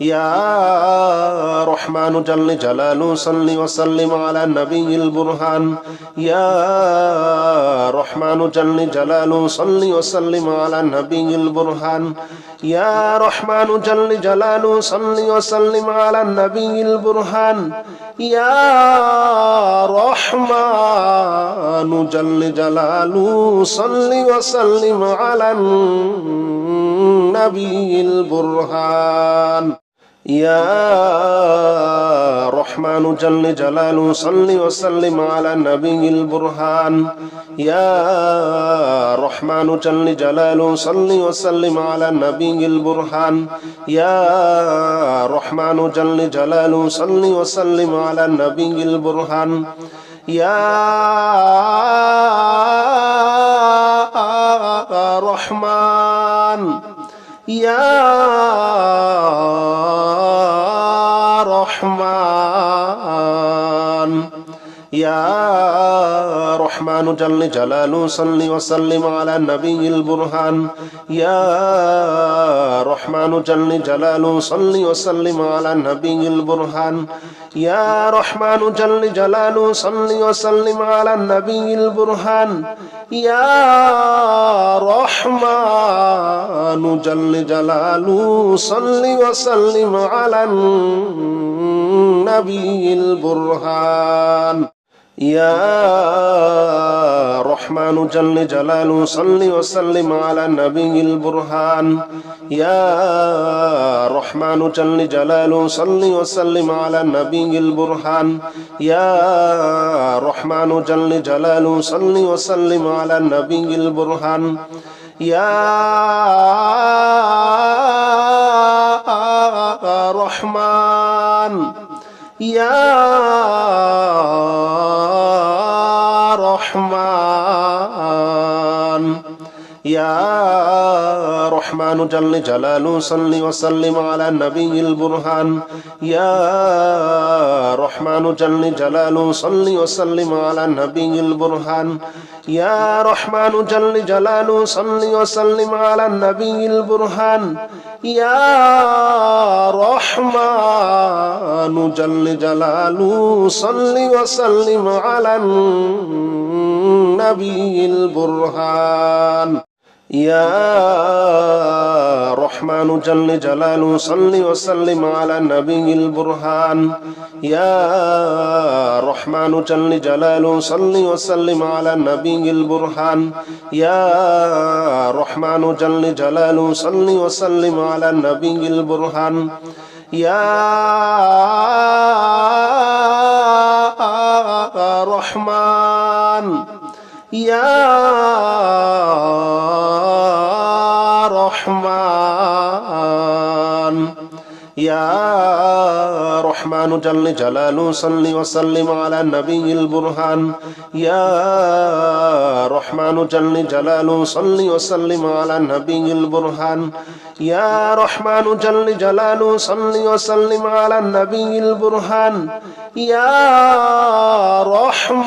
يا رحمن جل جلاله صل وسلم على النبي البرهان يا رحمن جل جلاله صل وسلم على النبي البرهان يا رحمن جل جلاله صل وسلم على النبي البرهان يا رحمن جل جلاله صل وسلم على النبي البرهان يا رحمن جل جلاله صل وسلم على النبي البرهان يا رحمن جل جلاله صل وسلم على النبي البرهان يا رحمن جل جلاله صل وسلم على النبي البرهان يا رحمن يا رحمن يا رحمن جل جلاله صل وسلم على النبي البرهان يا رحمن جل جلاله صل وسلم على النبي البرهان يا رحمن جل جلاله صل وسلم على النبي البرهان يا رحمن جل جلاله صل وسلم على النبي البرهان يا رحمن جل جلاله صل وسلم على النبي البرهان يا رحمن جل جلاله صل وسلم على النبي البرهان يا رحمن جل جلاله صل وسلم على النبي البرهان يا رحمن يا رحمن يا رحمن جل جلاله صل وسلم على النبي البرهان يا رحمن جل جلاله صل وسلم على النبي البرهان يا رحمن جل جلاله صل وسلم على النبي البرهان يا رحمن جل جلاله صل وسلم على النبي البرهان يا رحمن جل جلاله صل وسلم على النبي البرهان يا رحمن جل جلاله صل وسلم على النبي البرهان يا رحمن جل جلاله صل وسلم على النبي البرهان يا رحمن يا رحمن يا رحمن جل جلاله صل وسلم على النبي البرهان يا رحمن جل جلاله صل وسلم على النبي البرهان يا رحمن جل جلاله صل وسلم على النبي البرهان يا رحمن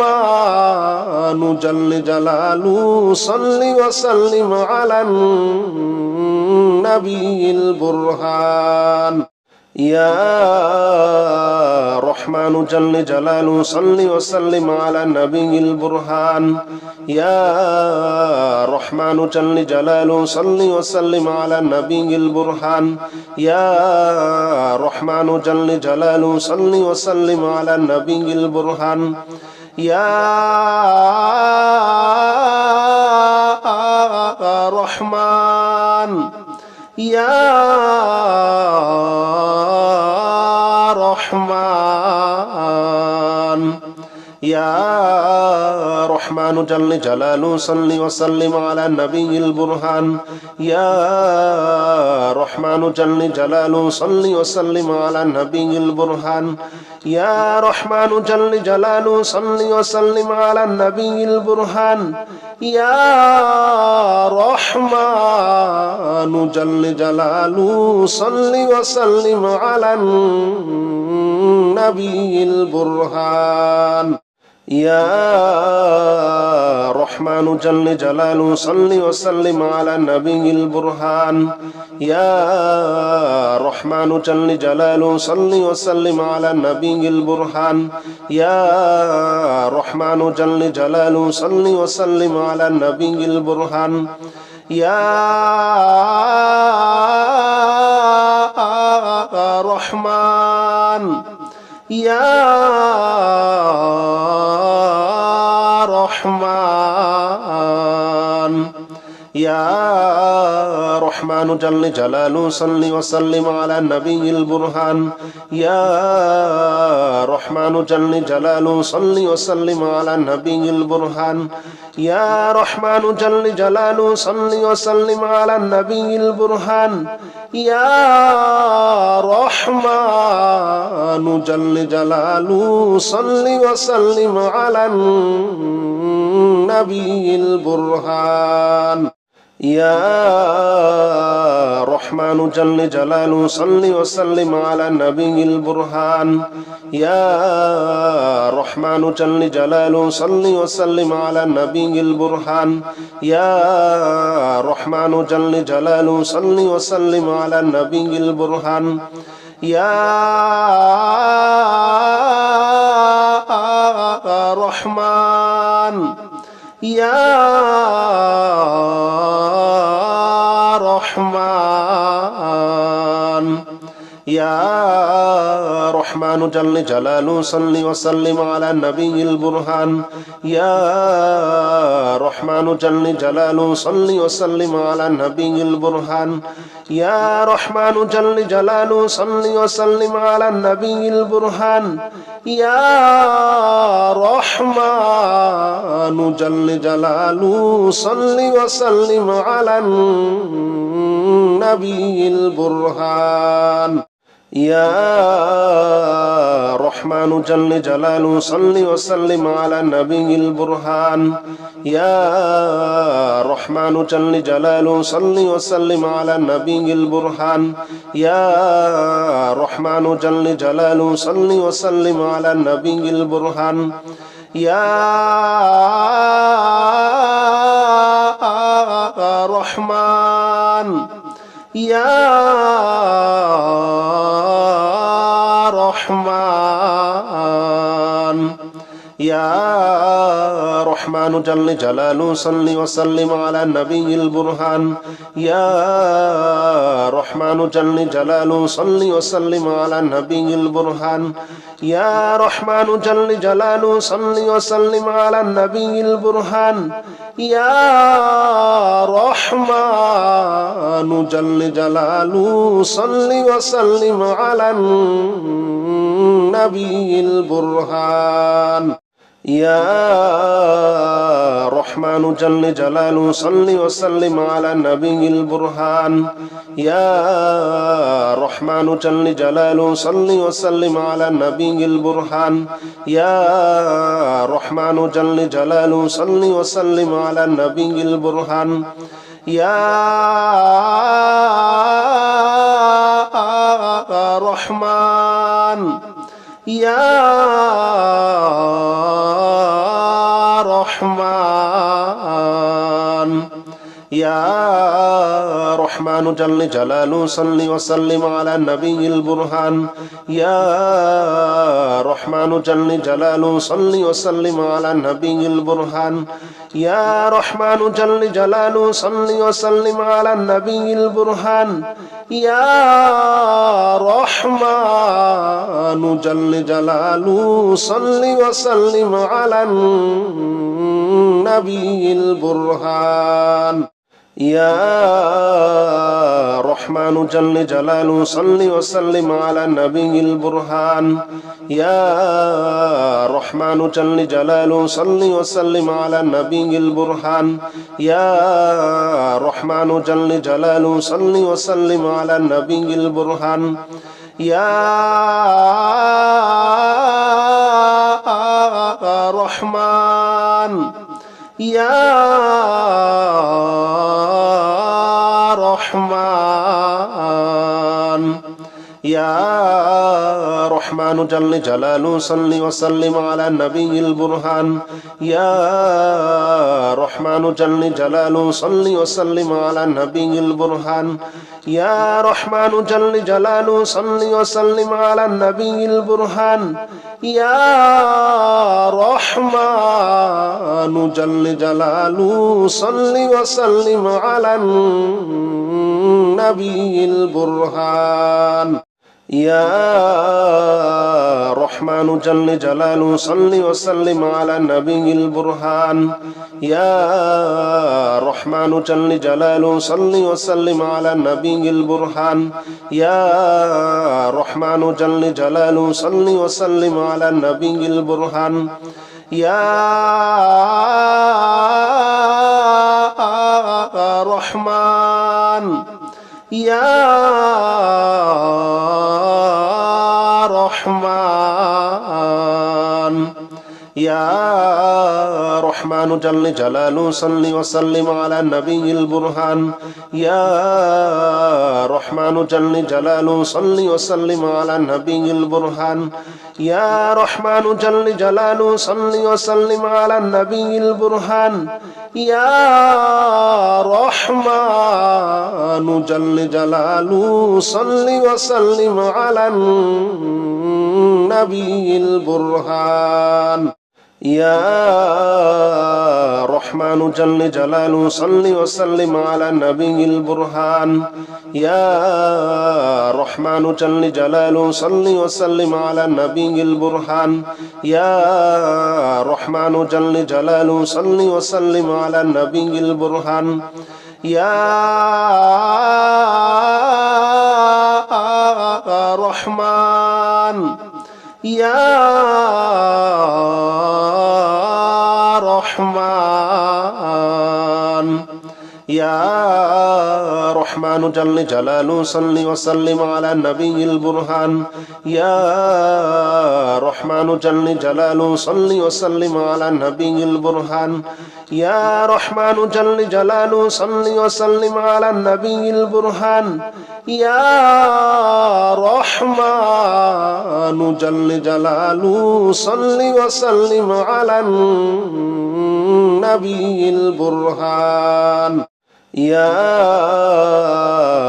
جل جلاله صل وسلم على النبي البرهان يا رحمن جل جلاله صل وسلم على النبي البرهان يا رحمن جل جلاله صل وسلم على النبي البرهان يا رحمن جل جلاله صل وسلم على النبي البرهان يا رحمن يا رحمن يا رحمن جل جلاله صل وسلم على النبي البرهان يا رحمن جل جلاله صل وسلم على النبي البرهان يا رحمن جل جلاله صل وسلم على النبي البرهان يا رحمن جل جلاله صل وسلم على النبي البرهان يا رحمن جل جلاله صل وسلم على النبي البرهان يا رحمن جل جلاله صل وسلم على النبي البرهان يا رحمن جل جلاله صل وسلم على النبي البرهان يا رحمن يا رحمن يا رحمن جل جلاله صل وسلم على النبي البرهان يا رحمن جل جلاله صل وسلم على النبي البرهان يا رحمن جل جلاله صل وسلم على النبي البرهان يا رحمن جل جلاله صل وسلم على النبي البرهان يا رحمن جل جلاله صل وسلم على النبي البرهان يا رحمن جل جلاله صل وسلم على النبي البرهان يا رحمن جل جلاله صل وسلم على النبي البرهان يا رحمن يا رحمن يا رحمن جل جلاله صل وسلم على النبي البرهان يا رحمن جل جلاله صل وسلم على النبي البرهان يا رحمن جل جلاله صل وسلم على النبي البرهان يا رحمن جل جلاله صل وسلم على النبي البرهان يا رحمن جل جلاله صل وسلم على النبي البرهان يا رحمن جل جلاله صل وسلم على النبي البرهان يا رحمن جل جلاله صل وسلم على النبي البرهان يا رحمن يا رحمن يا رحمن جل جلاله صل وسلم على النبي البرهان يا رحمن جل جلاله صل وسلم على النبي البرهان يا رحمن جل جلاله صل وسلم على النبي البرهان يا رحمن جل جلاله صل وسلم على النبي البرهان يا رحمن جل جلاله صل وسلم على النبي البرهان يا رحمن جل جلاله صل وسلم على النبي البرهان يا رحمن جل جلاله صل وسلم على النبي البرهان يا رحمن يا رحمن يا رحمن جل جلاله صل وسلم على النبي البرهان يا رحمن جل جلاله صل وسلم على النبي البرهان يا رحمن جل جلاله صل وسلم على النبي البرهان يا رحمن جل جلاله صل وسلم على النبي البرهان يا رحمن جل جلاله صل وسلم على النبي البرهان يا رحمن جل جلاله صل وسلم على النبي البرهان يا رحمن جل جلاله صل وسلم على النبي البرهان يا رحمن يا رحمن يا رحمن جل جلاله صل وسلم على النبي البرهان يا رحمن جل جلاله صل وسلم على النبي البرهان يا رحمن جل جلاله صل وسلم على النبي البرهان يا رحمن جل جلاله صل وسلم على النبي البرهان يا رحمن جل جلاله صل وسلم على النبي البرهان يا رحمن جل جلاله صل وسلم على النبي البرهان يا رحمن جل جلاله صل وسلم على النبي البرهان يا رحمن يا رحمن يا رحمن جل جلاله صل وسلم على النبي البرهان يا رحمن جل جلاله صل وسلم على النبي البرهان يا رحمن جل جلاله صل وسلم على النبي البرهان يا رحمن جل جلاله صل وسلم على النبي البرهان يا رحمن جل جلاله صل وسلم على النبي البرهان يا رحمن جل جلاله صل وسلم على النبي البرهان يا رحمن جل جلاله صل وسلم على النبي البرهان يا رحمن يا رحمن يا رحمن جل جلاله صل وسلم على النبي البرهان يا رحمن جل جلاله صل وسلم على النبي البرهان يا رحمن جل جلاله صل وسلم على النبي البرهان يا رحمن جل جلاله صل وسلم على النبي البرهان يا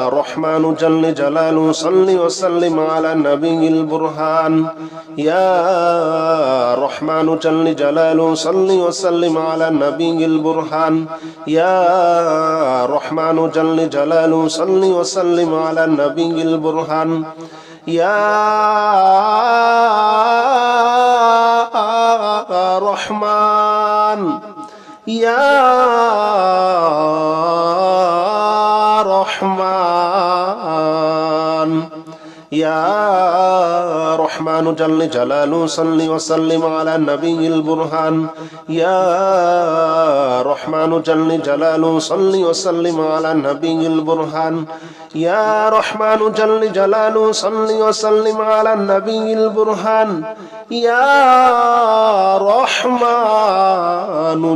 رحمن جل جلاله صل وسلم على النبي البرهان يا رحمن جل جلاله صل وسلم على النبي البرهان يا رحمن جل جلاله صل وسلم على النبي البرهان يا رحمن يا رحمن يا رحمن جل جلاله صل وسلم على النبي البرهان يا رحمن جل جلاله صل وسلم على النبي البرهان يا رحمن جل جلاله صل وسلم على النبي البرهان يا رحمن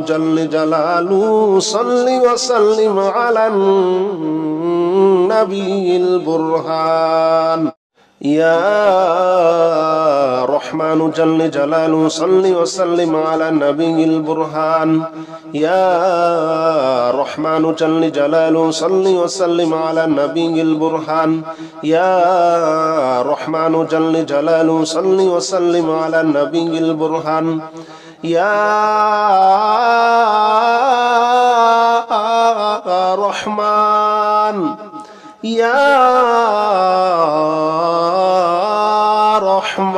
جل جلاله صل وسلم على النبي البرهان يا رحمن جل جلاله صل وسلم على النبي البرهان يا رحمن جل جلاله صل وسلم على النبي البرهان يا رحمن جل جلاله صل وسلم على النبي البرهان يا رحمن يا رحمن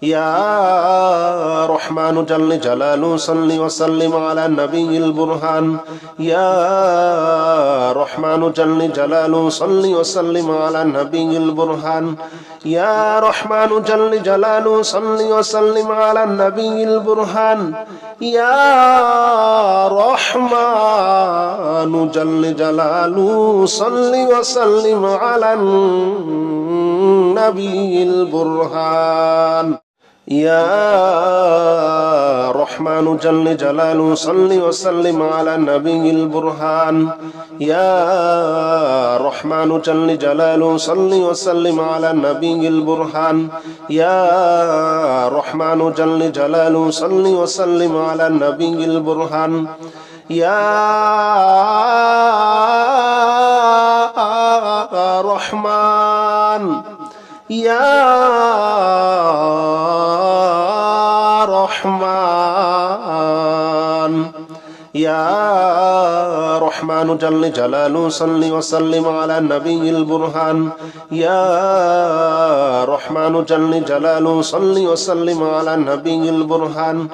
يا رحمن جل جلاله صل وسلم على النبي البرهان يا رحمن جل جلاله صل وسلم على النبي البرهان يا رحمن جل جلاله صل وسلم على النبي البرهان يا رحمن جل جلاله صل وسلم على النبي البرهان يا رحمن جل جلاله صل وسلم على النبي البرهان يا رحمن جل جلاله صل وسلم على النبي البرهان يا رحمن جل جلاله صل وسلم على النبي البرهان يا رحمن يا رحمن يا رحمن جل جلاله صل وسلم على النبي البرهان يا رحمن جل جلاله صل وسلم على النبي البرهان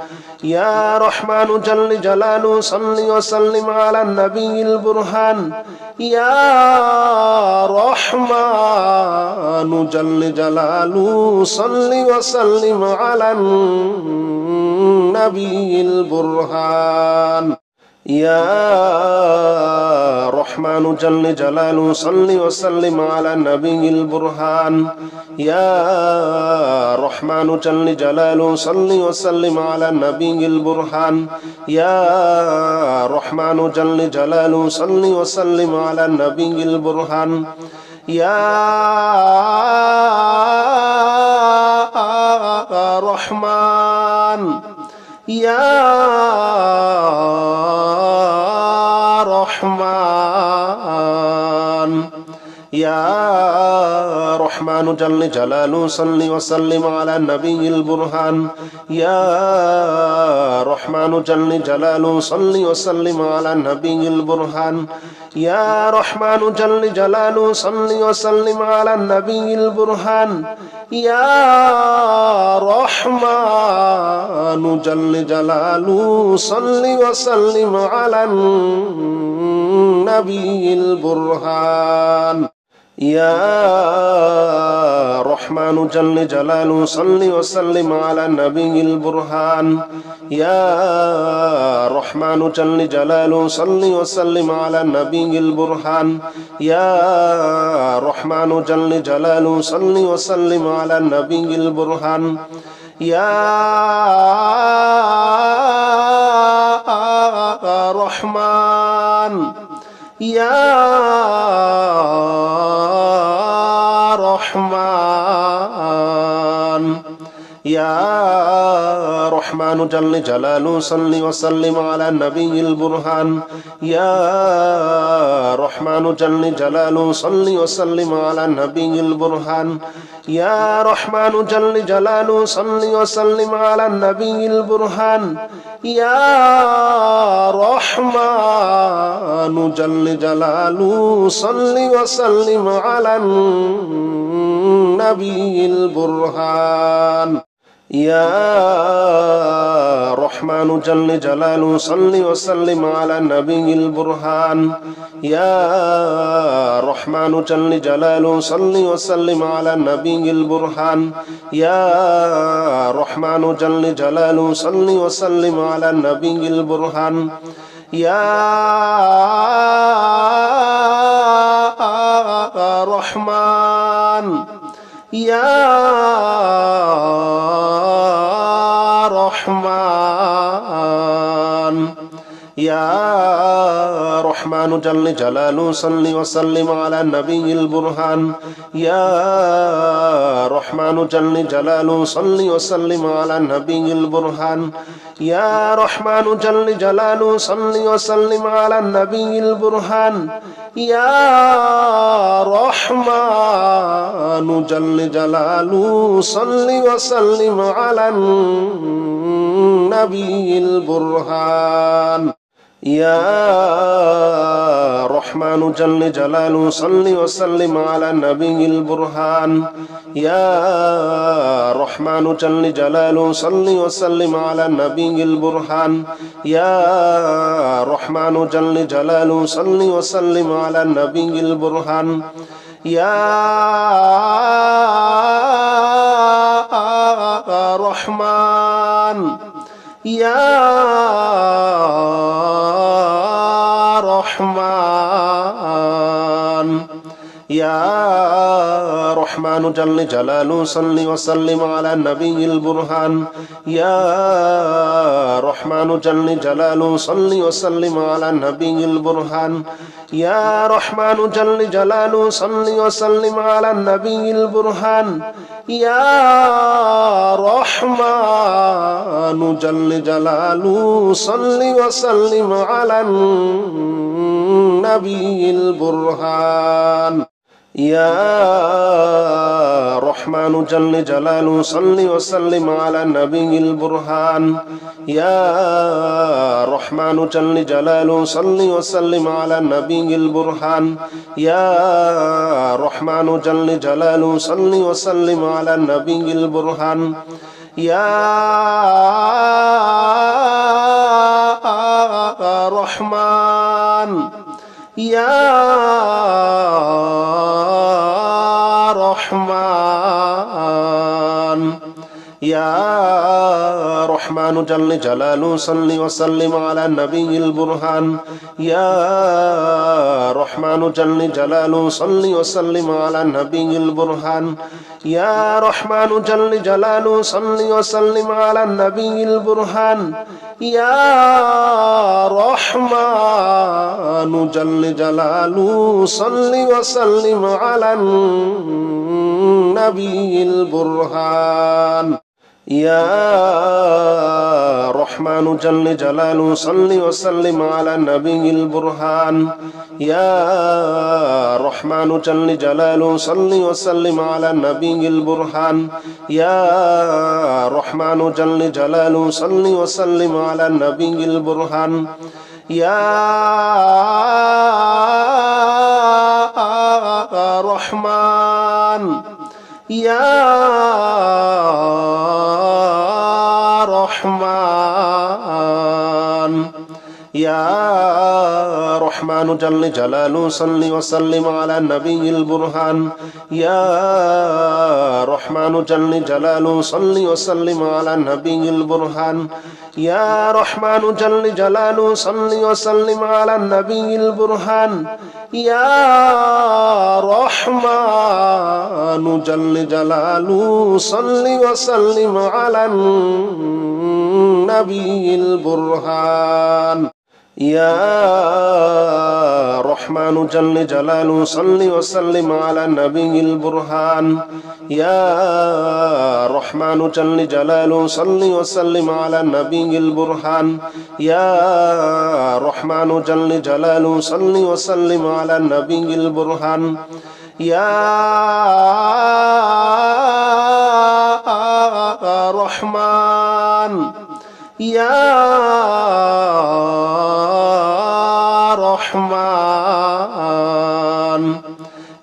يا رحمن جل جلاله صل وسلم على النبي البرهان يا رحمن جل جلاله صل وسلم على النبي البرهان يا رحمن جل جلاله صل وسلم على النبي البرهان يا رحمن جل جلاله صل وسلم على النبي البرهان يا رحمن جل جلاله صل وسلم على النبي البرهان يا رحمن يا رحمن يا رحمن جل جلاله صل وسلم على النبي البرهان يا رحمن جل جلاله صل وسلم على النبي البرهان يا رحمن جل جلاله صل وسلم على النبي البرهان يا رحمن جل جلاله صل وسلم على النبي البرهان يا رحمن جل جلاله صل وسلم على النبي البرهان يا رحمن جل جلاله صل وسلم على النبي البرهان يا رحمن جل جلاله صل وسلم على النبي البرهان يا رحمن يا رحمن يا رحمن جل جلاله صل وسلم على النبي البرهان يا رحمن جل جلاله صل وسلم على النبي البرهان يا رحمن جل جلاله صل وسلم على النبي البرهان يا رحمن جل جلاله صل وسلم على النبي البرهان يا رحمن جل جلاله صل وسلم على النبي البرهان يا رحمن جل جلاله صل وسلم على النبي البرهان يا رحمن جل جلاله صل وسلم على النبي البرهان يا رحمن يا رحمن يا رحمن جل جلاله صل وسلم على النبي البرهان يا رحمن جل جلاله صل وسلم على النبي البرهان يا رحمن جل جلاله صل وسلم على النبي البرهان يا رحمن جل جلاله صل وسلم على النبي البرهان يا رحمن جل جلاله صل وسلم على النبي البرهان يا رحمن جل جلاله صل وسلم على النبي البرهان يا رحمن جل جلاله صل وسلم على النبي البرهان يا رحمن يا رحمن يا رحمن جل جلاله صل وسلم على النبي البرهان يا رحمن جل جلاله صل وسلم على النبي البرهان يا رحمن جل جلاله صل وسلم على النبي البرهان يا رحمن جل جلاله صل وسلم على النبي البرهان يا رحمن جل جلاله صل وسلم على النبي البرهان يا رحمن جل جلاله صل وسلم على النبي البرهان يا رحمن جل جلاله صل وسلم على النبي البرهان يا رحمن يا رحمن يا رحمن جل جلاله صل وسلم على النبي البرهان يا رحمن جل جلاله صل وسلم على النبي البرهان يا رحمن جل جلاله صل وسلم على النبي البرهان يا رحمن جل جلاله صل وسلم على النبي البرهان يا رحمن جل جلاله صل وسلم على النبي البرهان يا رحمن جل جلاله صل وسلم على النبي البرهان يا رحمن جل جلاله صل وسلم على النبي البرهان يا رحمن يا رحمن يا رحمن جل جلاله صل وسلم على النبي البرهان يا رحمن جل جلاله صل وسلم على النبي البرهان يا رحمن جل جلاله صل وسلم على النبي البرهان يا رحمن جل جلاله صل وسلم على النبي البرهان يا رحمن جل جلاله صل وسلم على النبي البرهان يا رحمن جل جلاله صل وسلم على النبي البرهان يا رحمن جل جلاله صل وسلم على النبي البرهان يا رحمن يا رحمن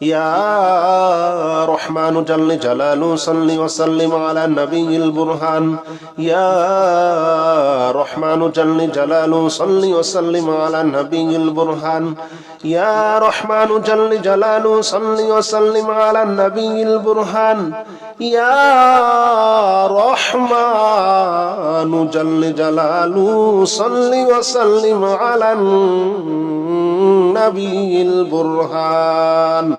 يا رحمن جل جلاله صل وسلم على النبي البرهان يا رحمن جل جلاله صل وسلم على النبي البرهان يا رحمن جل جلاله صل وسلم على النبي البرهان يا رحمن جل جلاله صل وسلم على النبي البرهان